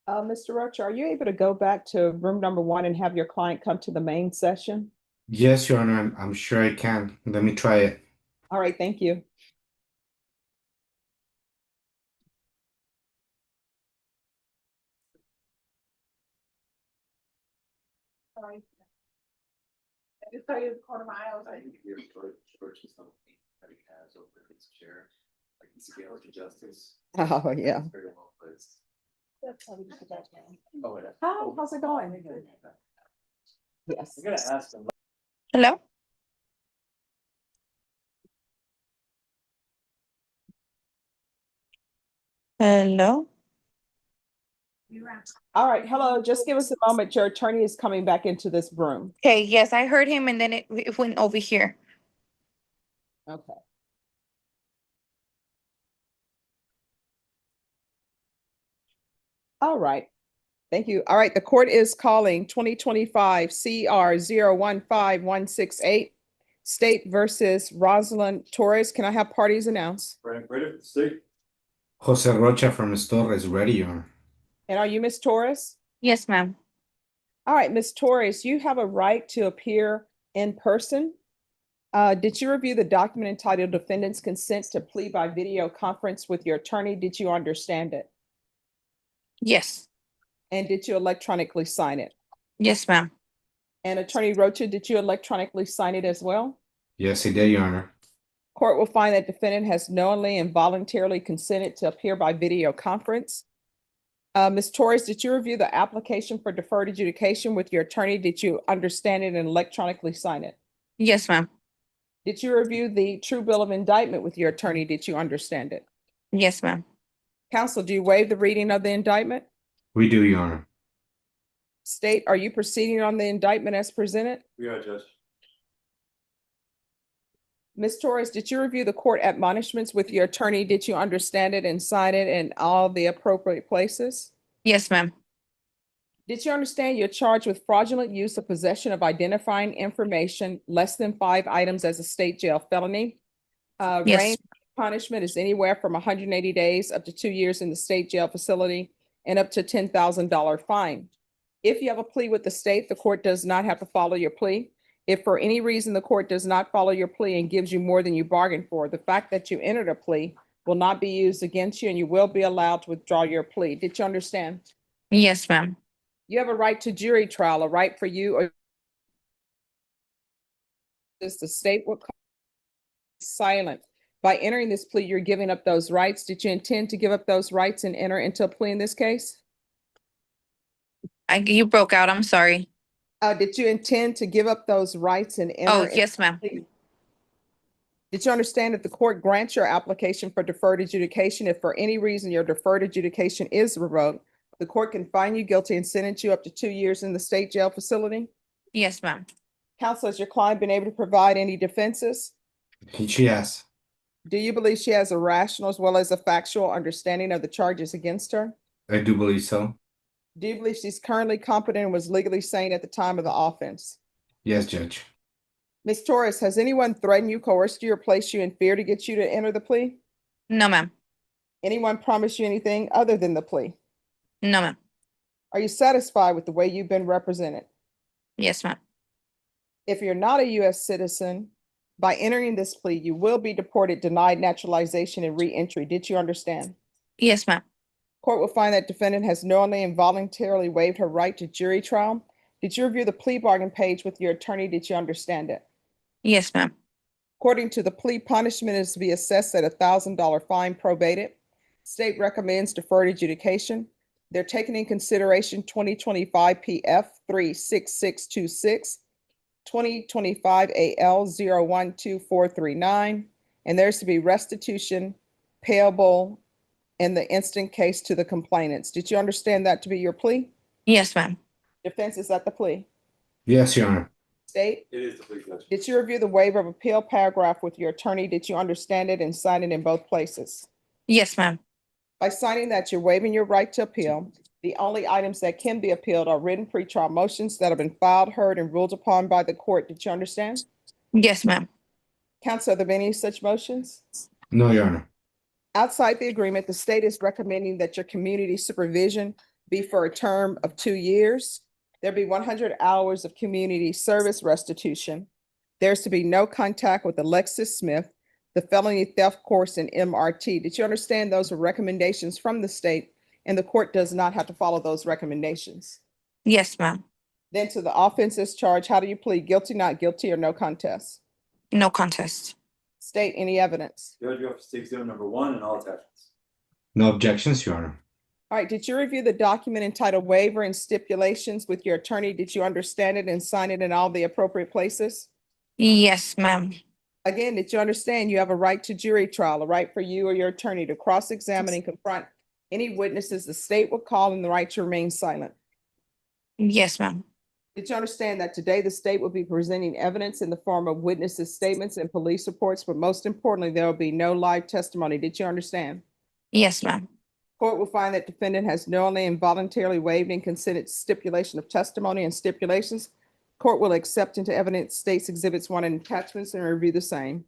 Mr. Roach, are you able to go back to room number one and have your client come to the main session? Yes, Your Honor, I'm sure I can. Let me try it. All right, thank you. Sorry. I just saw you corner my eye. I think you're George is something that he has over his chair, like the scale of justice. Oh, yeah. Very well placed. That's how we do that now. Oh, yeah. Hi, how's it going? Yes. I'm gonna ask him. Hello? Hello? All right, hello, just give us a moment. Your attorney is coming back into this room. Okay, yes, I heard him and then it went over here. Okay. All right. Thank you. All right, the court is calling 2025 CR 015168, State versus Rosalind Torres. Can I have parties announced? Ready for the state? Jose Rocha from Store is ready, Your Honor. And are you Miss Torres? Yes, ma'am. All right, Miss Torres, you have a right to appear in person. Did you review the document entitled Defendant's Consent to Plea by Video Conference with your attorney? Did you understand it? Yes. And did you electronically sign it? Yes, ma'am. And Attorney Rocha, did you electronically sign it as well? Yes, he did, Your Honor. Court will find that defendant has knowingly and voluntarily consented to appear by video conference. Ms. Torres, did you review the application for deferred adjudication with your attorney? Did you understand it and electronically sign it? Yes, ma'am. Did you review the true bill of indictment with your attorney? Did you understand it? Yes, ma'am. Counsel, do you waive the reading of the indictment? We do, Your Honor. State, are you proceeding on the indictment as presented? We are, Judge. Ms. Torres, did you review the court admonishments with your attorney? Did you understand it and sign it in all the appropriate places? Yes, ma'am. Did you understand you're charged with fraudulent use of possession of identifying information less than 5 items as a state jail felony? Yes. Range punishment is anywhere from 180 days up to 2 years in the state jail facility and up to $10,000 fine. If you have a plea with the state, the court does not have to follow your plea. If for any reason the court does not follow your plea and gives you more than you bargained for, the fact that you entered a plea will not be used against you and you will be allowed to withdraw your plea. Did you understand? Yes, ma'am. You have a right to jury trial, a right for you or is the state will silent. By entering this plea, you're giving up those rights. Did you intend to give up those rights and enter into a plea in this case? You broke out. I'm sorry. Did you intend to give up those rights and enter? Oh, yes, ma'am. Did you understand that the court grants your application for deferred adjudication if for any reason your deferred adjudication is revoked? The court can find you guilty and sentence you up to 2 years in the state jail facility? Yes, ma'am. Counsel, has your client been able to provide any defenses? She has. Do you believe she has a rational as well as a factual understanding of the charges against her? I do believe so. Do you believe she's currently competent and was legally sane at the time of the offense? Yes, Judge. Ms. Torres, has anyone threatened you, coerced you, or placed you in fear to get you to enter the plea? No, ma'am. Anyone promised you anything other than the plea? No, ma'am. Are you satisfied with the way you've been represented? Yes, ma'am. If you're not a U.S. citizen, by entering this plea, you will be deported, denied naturalization, and re-entry. Did you understand? Yes, ma'am. Court will find that defendant has knowingly and voluntarily waived her right to jury trial. Did you review the plea bargain page with your attorney? Did you understand it? Yes, ma'am. According to the plea, punishment is to be assessed at $1,000 fine probated. State recommends deferred adjudication. They're taking in consideration 2025 PF 36626, 2025 AL 012439, and there's to be restitution payable in the instant case to the complainants. Did you understand that to be your plea? Yes, ma'am. Defense, is that the plea? Yes, Your Honor. State? It is the plea, Judge. Did you review the waiver of appeal paragraph with your attorney? Did you understand it and sign it in both places? Yes, ma'am. By signing that, you're waiving your right to appeal. The only items that can be appealed are written pretrial motions that have been filed, heard, and ruled upon by the court. Did you understand? Yes, ma'am. Counsel, are there been any such motions? No, Your Honor. Outside the agreement, the state is recommending that your community supervision be for a term of 2 years. There be 100 hours of community service restitution. There's to be no contact with Alexis Smith, the felony theft course in MRT. Did you understand those are recommendations from the state and the court does not have to follow those recommendations? Yes, ma'am. Then to the offenses charged, how do you plead? Guilty, not guilty, or no contest? No contest. State any evidence. Judge, you have to take exhibit number 1 and all attachments. No objections, Your Honor. All right, did you review the document entitled waiver and stipulations with your attorney? Did you understand it and sign it in all the appropriate places? Yes, ma'am. Again, did you understand you have a right to jury trial, a right for you or your attorney to cross-examine and confront any witnesses the state will call and the right to remain silent? Yes, ma'am. Did you understand that today the state will be presenting evidence in the form of witnesses' statements and police reports, but most importantly, there will be no live testimony? Did you understand? Yes, ma'am. Court will find that defendant has knowingly and voluntarily waived and consented to stipulation of testimony and stipulations. Court will accept into evidence states exhibits 1 and attachments and review the same.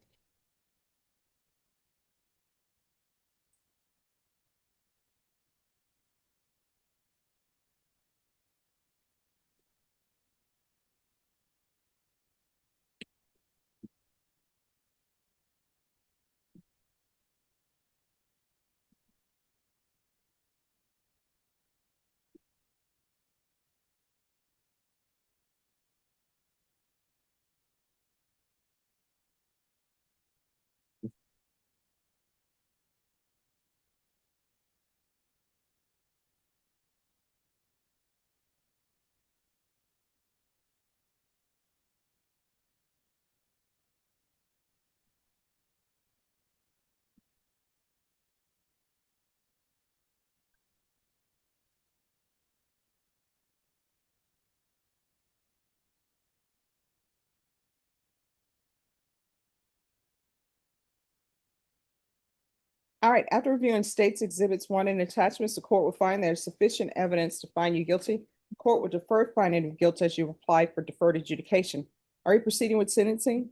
All right, after reviewing states exhibits 1 and attachments, the court will find there is sufficient evidence to find you guilty. The court will defer finding of guilt as you apply for deferred adjudication. Are you proceeding with sentencing?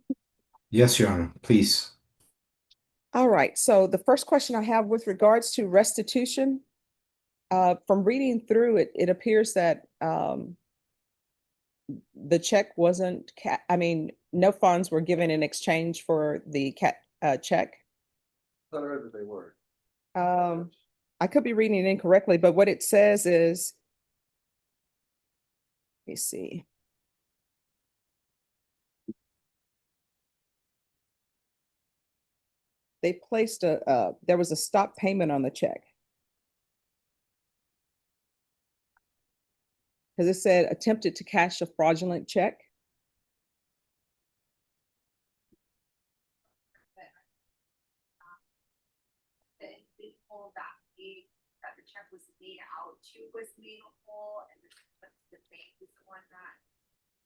Yes, Your Honor, please. All right, so the first question I have with regards to restitution, from reading through it, it appears that the check wasn't, no funds were given in exchange for the check. I thought I read that they were. I could be reading it incorrectly, but what it says is, let me see. They placed there was a stop payment on the check. Because it said attempted to cash a fraudulent check. That the check was made out to was made whole, and the bank was the one that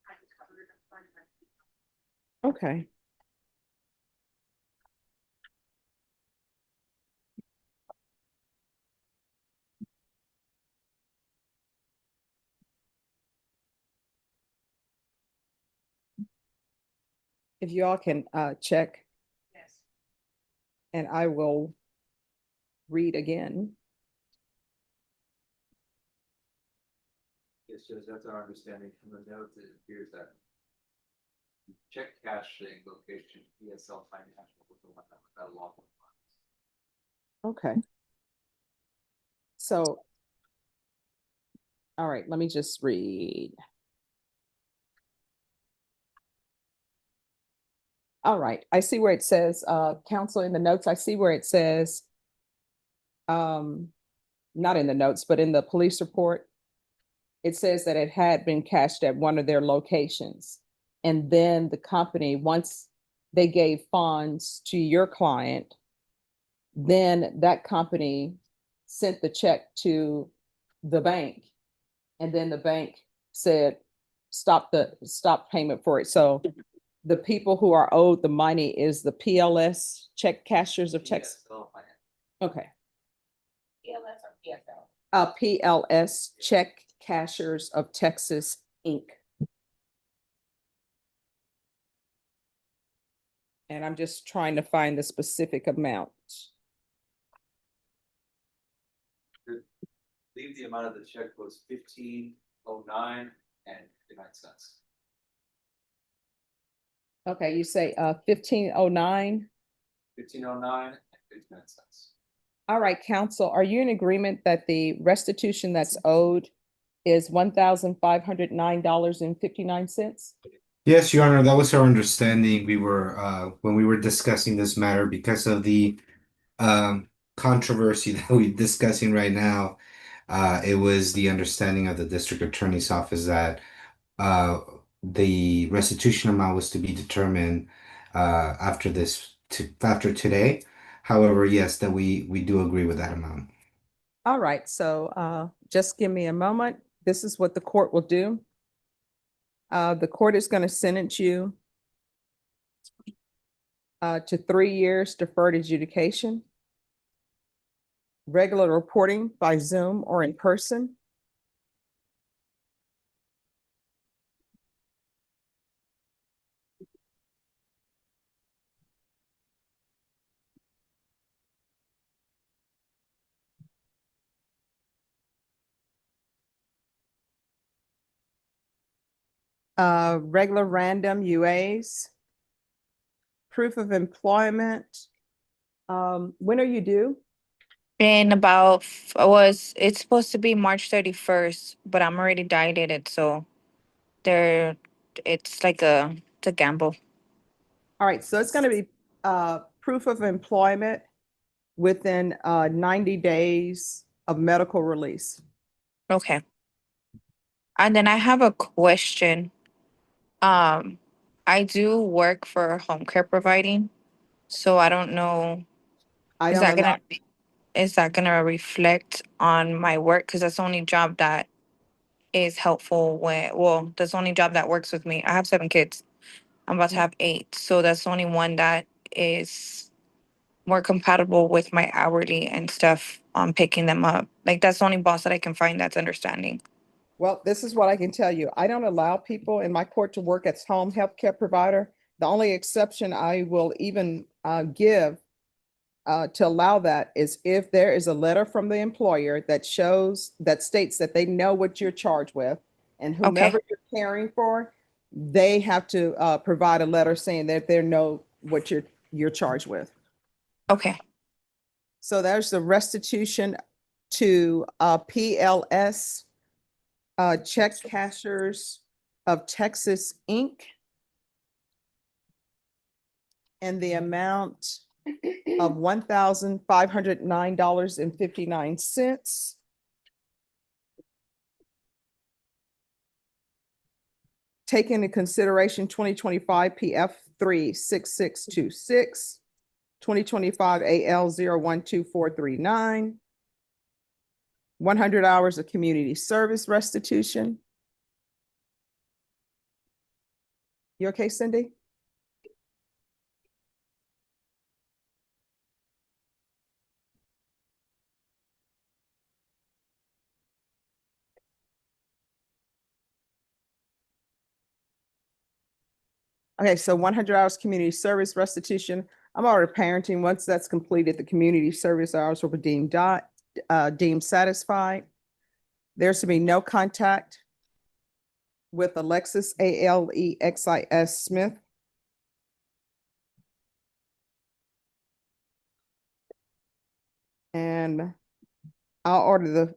had to cover the fund. Okay. If you all can check, Yes. and I will read again. Yes, Judge, that's our understanding from the notes. It appears that check cashing location, ESL Financial was the one that was that lawful funds. Okay. So, all right, let me just read. All right, I see where it says, counsel, in the notes, I see where it says, not in the notes, but in the police report, it says that it had been cashed at one of their locations. And then the company, once they gave funds to your client, then that company sent the check to the bank. And then the bank said, stop payment for it. So the people who are owed the money is the PLS, check cashers of checks. ESL Financial. Okay. PLS or PSL? PLS, Check Cashers of Texas, Inc. And I'm just trying to find the specific amount. Did believe the amount of the check was 1509 and 59 cents. Okay, you say 1509. 1509 and 59 cents. All right, council, are you in agreement that the restitution that's owed is $1,509.59? Yes, Your Honor, that was our understanding. We were when we were discussing this matter because of the controversy that we're discussing right now. It was the understanding of the district attorney's office that uh, the restitution amount was to be determined after today. However, yes, that we do agree with that amount. All right, so just give me a moment. This is what the court will do. The court is going to sentence you to 3 years deferred adjudication, regular reporting by Zoom or in person, regular random UAs, proof of employment. When are you due? In about, it's supposed to be March 31st, but I'm already dieted, so there, it's like it's a gamble. All right, so it's going to be proof of employment within 90 days of medical release. Okay. And then I have a question. I do work for home care providing, so I don't know, I is don't that allow, gonna, is that gonna reflect on my work? Because that's the only job that is helpful when, well, that's the only job that works with me. I have 7 kids. I'm about to have 8, so that's the only one that is more compatible with my hourly and stuff on picking them up. Like that's the only boss that I can find that's understanding. well, this is what I can tell you. I don't allow people in my court to work as home healthcare provider. The only exception I will even give to allow that is if there is a letter from the employer that shows, that states that they know what you're charged with, and whomever you're caring for, they have to provide a letter saying that they know what you're charged with. Okay. So there's the restitution to PLS, Check Cashers of Texas, Inc. And the amount of $1,509.59. Take into consideration 2025 PF 36626, 2025 AL 012439, 100 hours of community service restitution. You okay, Cindy? Okay, so 100 hours community service restitution. I'm already parenting. Once that's completed, the community service hours will be deemed satisfied. There's to be no contact with Alexis, Alexis Smith. And I'll order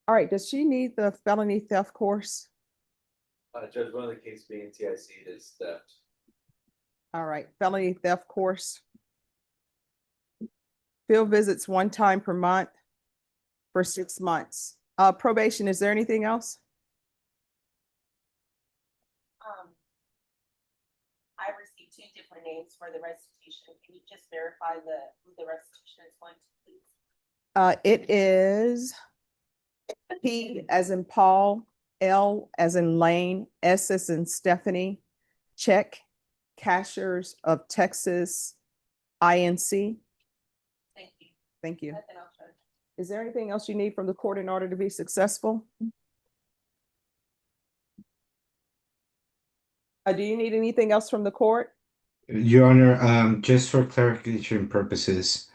all right, does she need the felony theft course? Judge, one of the cases being TIC is theft. All right, felony theft course. Field visits 1 time per month for 6 months. Probation, is there anything else? I received 2 different names for the restitution. Can you just verify who the restitution is going to, please? It is P as in Paul, L as in Lane, S as in Stephanie, Check Cashers of Texas, INC. Thank you. Thank you. Nothing else, Judge. Is there anything else you need from the court in order to be successful? Do you need anything else from the court? Your Honor, just for clarification purposes,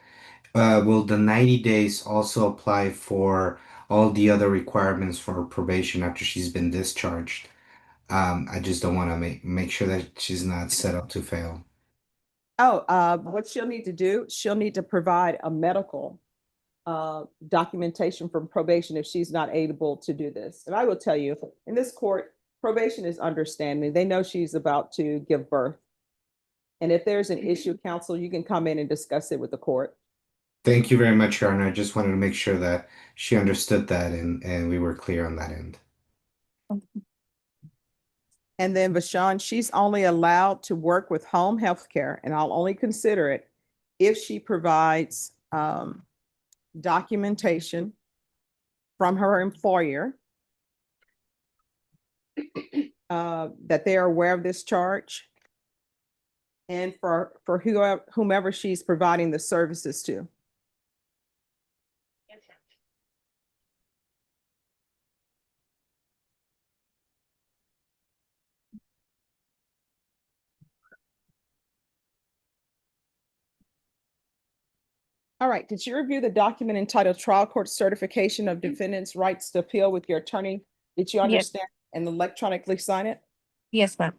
Will the 90 days also apply for all the other requirements for probation after she's been discharged? I just don't want to make sure that she's not set up to fail. Oh, what she'll need to do, she'll need to provide a medical documentation from probation if she's not able to do this. And I will tell you, in this court, probation is understanding. They know she's about to give birth. And if there's an issue, counsel, you can come in and discuss it with the court. Thank you very much, Your Honor. I just wanted to make sure that she understood that and we were clear on that end. And then Vashon, she's only allowed to work with home health care, and I'll only consider it if she provides documentation from her employer that they are aware of this charge, and for whomever she's providing the services to. All right, did you review the document entitled Trial Court Certification of Defendant's Rights to Appeal with your attorney? Did you Yes. understand and electronically sign it? Yes, ma'am.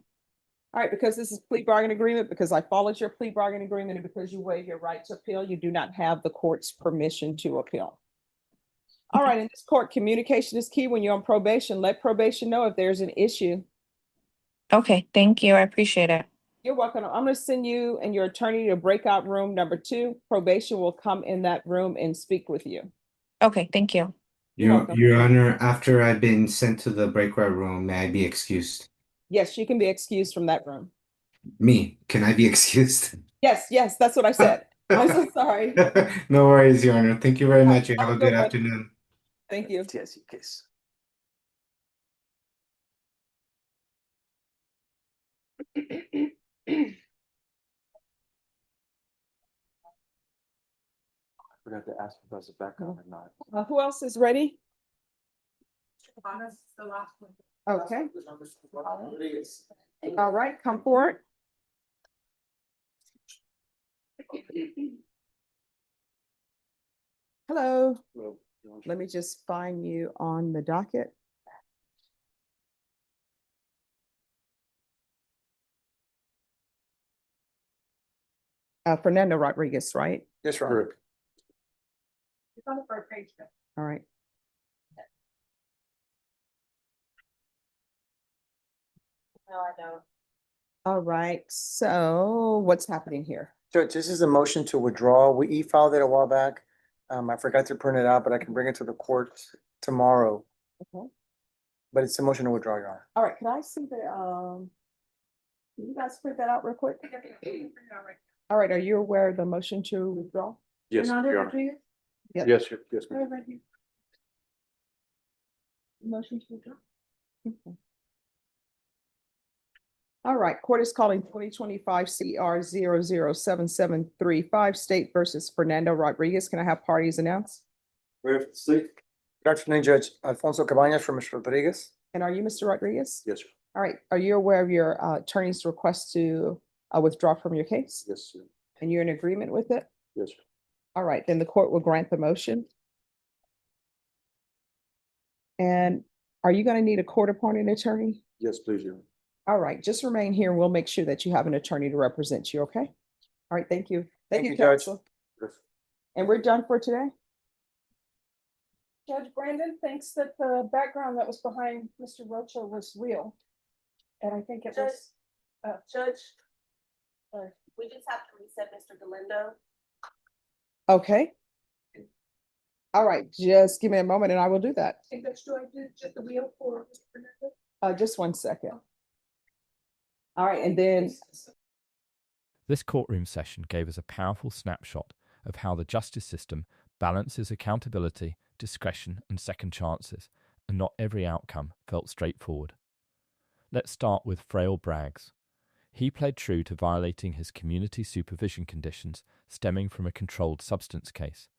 All right, because this is plea bargain agreement, because I followed your plea bargain agreement, and because you waive your right to appeal, you do not have the court's permission to appeal. All right, in this court, communication is key when you're on probation. Let probation know if there's an issue. Okay, thank you. I appreciate it. You're welcome. I'm going to send you and your attorney to breakout room number 2. Probation will come in that room and speak with you. Okay, thank you. You're welcome. Your Honor, after I've been sent to the breakout room, may I be excused? Yes, you can be excused from that room. Me, can I be excused? Yes, that's what I said. I'm so sorry. No worries, Your Honor. Thank you very much. You have a Have a good good one. afternoon. Thank you. TSC case. I forgot to ask if that's a background or not. Who else is ready? The last one. Okay. All right, come forward. Hello. Let me just find you on the docket. Fernando Rodriguez, right? Yes, Robert. It's on the front page. All right. No, I don't. All right, so what's happening here? Judge, this is a motion to withdraw. We e-filed it a while back. I forgot to print it out, but I can bring it to the court tomorrow. Okay. But it's a motion to withdraw, Your Honor. All right, can I see the, can you guys print that out real quick? All right, are you aware of the motion to withdraw? Yes, Fernando Your Honor. Rodriguez? Yep. Yes, ma'am. Motion to withdraw? Okay. All right, court is calling 2025 CR 007735 State versus Fernando Rodriguez. Can I have parties announced? Good afternoon, Judge. Alfonso Cabañas for Mr. Rodriguez. And are you Mr. Rodriguez? Yes, sir. All right, are you aware of your attorney's request to withdraw from your case? Yes, sir. And you're in agreement with it? Yes, sir. All right, then the court will grant the motion. And are you going to need a court-appointed attorney? Yes, please, Your Honor. All right, just remain here and we'll make sure that you have an attorney to represent you, okay? All right, thank you. Thank you, Judge. counsel. Yes. And we're done for today? Judge Brandon thinks that the background that was behind Mr. Rocha was real. And I think it was, Judge, we just have to reset Mr. Galindo. Okay. All right, just give me a moment and I will do that. I think that's, do I do just the wheel for Mr. Fernandez? Just 1 second. All right, and then, This courtroom session gave us a powerful snapshot of how the justice system balances accountability, discretion, and second chances, and not every outcome felt straightforward. Let's start with Frail Braggs. He pled true to violating his community supervision conditions stemming from a controlled substance case.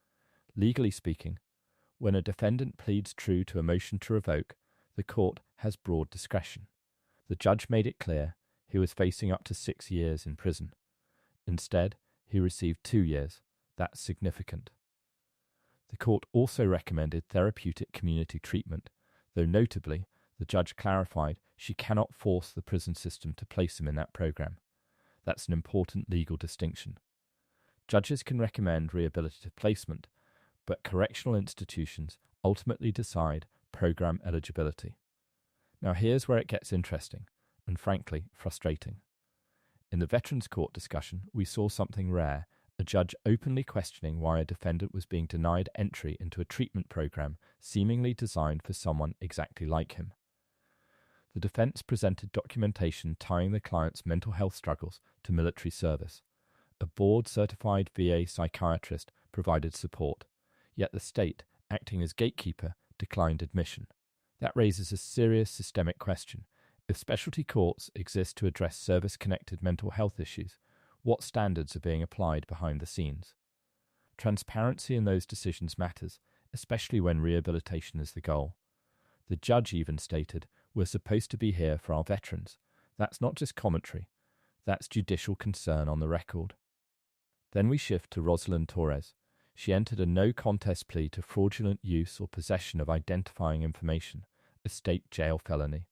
Legally speaking, when a defendant pleads true to a motion to revoke, the court has broad discretion. The judge made it clear he was facing up to 6 years in prison. Instead, he received 2 years, That's significant. The court also recommended therapeutic community treatment, though notably, the judge clarified she cannot force the prison system to place him in that program. That's an important legal distinction. Judges can recommend rehabilitative placement, but correctional institutions ultimately decide program eligibility. Now here's where it gets interesting, and frankly, frustrating. In the Veterans Court discussion, we saw something rare, a judge openly questioning why a defendant was being denied entry into a treatment program seemingly designed for someone exactly like him. The defense presented documentation tying the client's mental health struggles to military service. A board-certified VA psychiatrist provided support, yet the state, acting as gatekeeper, declined admission. That raises a serious systemic question. If specialty courts exist to address service-connected mental health issues, what standards are being applied behind the scenes? Transparency in those decisions matters, especially when rehabilitation is the goal. The judge even stated, "We're supposed to be here for our veterans." That's not just commentary. That's judicial concern on the record. Then we shift to Rosalind Torres. She entered a no-contest plea to fraudulent use or possession of identifying information, a state jail felony.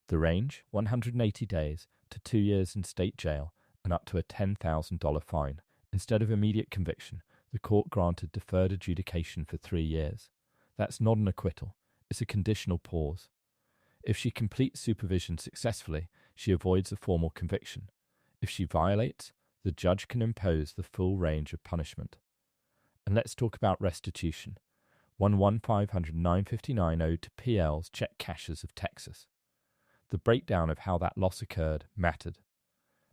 The range, 180 days to 2 years in state jail and up to a $10,000 fine. Instead of immediate conviction, the court granted deferred adjudication for 3 years. That's not an acquittal, it's a conditional pause. If she completes supervision successfully, she avoids a formal conviction. If she violates, the judge can impose the full range of punishment. And let's talk about restitution. 11500-959 owed to PL's check cashers of Texas. The breakdown of how that loss occurred mattered.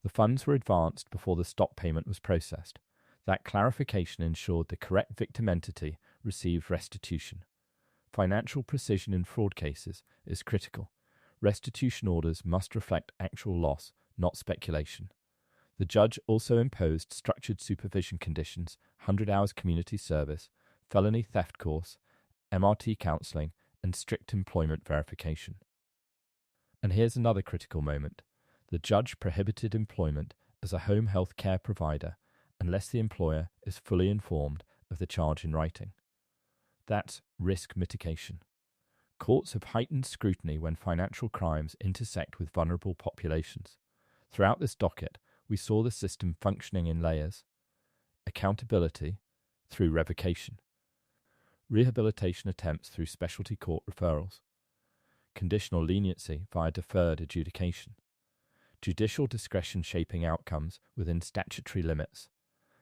The funds were advanced before the stop payment was processed. That clarification ensured the correct victim entity received restitution. Financial precision in fraud cases is critical. Restitution orders must reflect actual loss, not speculation. The judge also imposed structured supervision conditions, 100 hours community service, felony theft course, MRT counseling, and strict employment verification. And here's another critical moment. The judge prohibited employment as a home health care provider unless the employer is fully informed of the charge in writing. That's risk mitigation. Courts have heightened scrutiny when financial crimes intersect with vulnerable populations. Throughout this docket, we saw the system functioning in layers. Accountability through revocation. Rehabilitation attempts through specialty court referrals. Conditional leniency via deferred adjudication. Judicial discretion shaping outcomes within statutory limits.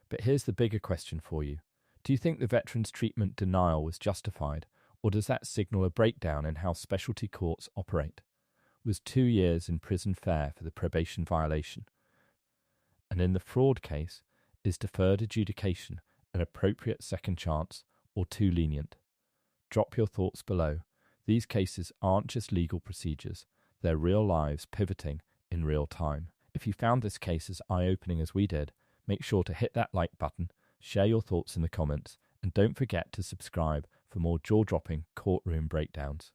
But here's the bigger question for you. Do you think the veterans' treatment denial was justified, or does that signal a breakdown in how specialty courts operate? Was 2 years in prison fair for the probation violation? And in the fraud case, is deferred adjudication an appropriate second chance or too lenient? Drop your thoughts below. These cases aren't just legal procedures, they're real lives pivoting in real time. If you found this case as eye-opening as we did, make sure to hit that like button, share your thoughts in the comments, and don't forget to subscribe for more jaw-dropping courtroom breakdowns.